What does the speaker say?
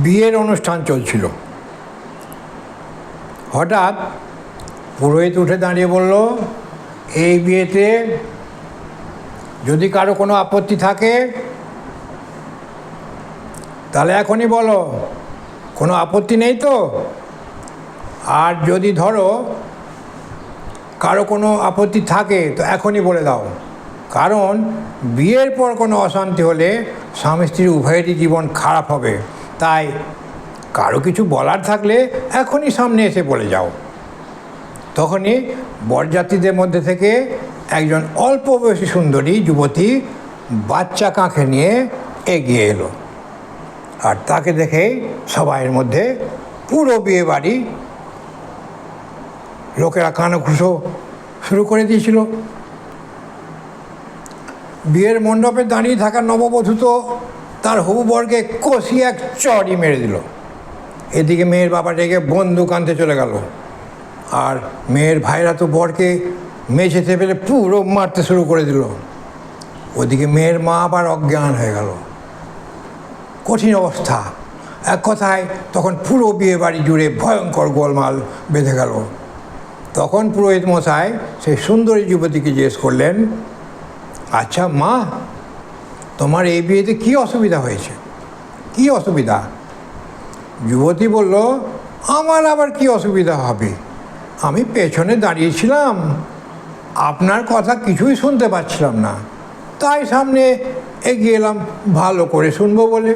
বিয়ের অনুষ্ঠান চলছিল। হঠাৎ পুরোহিত উঠে দাঁড়িয়ে বলল, এই বিয়েতে যদি কারো কোনো আপত্তি থাকে তাহলে এখনই বলো, কোনো আপত্তি নেই তো? আর যদি ধরো কারো কোনো আপত্তি থাকে তো এখনই বলে দাও, কারণ বিয়ের পর কোনো অশান্তি হলে স্বামী স্ত্রী উভয়েরই জীবন খারাপ হবে। তাই কারো কিছু বলার থাকলে এখনই সামনে এসে বলে যাও। তখনই বরযাত্রীদের মধ্যে থেকে একজন অল্প বয়সী সুন্দরী যুবতী বাচ্চা কাঁখে নিয়ে এগিয়ে এলো, আর তাকে দেখে সবাইয়ের মধ্যে পুরো বিয়ে বাড়ি লোকেরা কানাঘুষো শুরু করে দিয়েছিল। বিয়ের মণ্ডপে দাঁড়িয়ে থাকা নববধূ তো তার হবু বরকে কষিয়ে এক চড়ই মেরে দিল। এদিকে মেয়ের বাবা রেগে বন্দুক আনতে চলে গেল, আর মেয়ের ভাইরা তো বরকে মেঝেতে ফেলে পুরো মারতে শুরু করে দিল। ওদিকে মেয়ের মা আবার অজ্ঞান হয়ে গেল। কঠিন অবস্থা। এক কথায় তখন পুরো বিয়ে বাড়ি জুড়ে ভয়ঙ্কর গোলমাল বেঁধে গেল। তখন পুরোহিত মশাই সেই সুন্দরী যুবতীকে জিজ্ঞেস করলেন, আচ্ছা মা, তোমার এই বিয়েতে কী অসুবিধা হয়েছে? কী অসুবিধা? যুবতী বলল, আমার আবার কি অসুবিধা হবে? আমি পেছনে দাঁড়িয়েছিলাম, আপনার কথা কিছুই শুনতে পাচ্ছিলাম না, তাই সামনে এগিয়ে এলাম ভালো করে শুনবো বলে।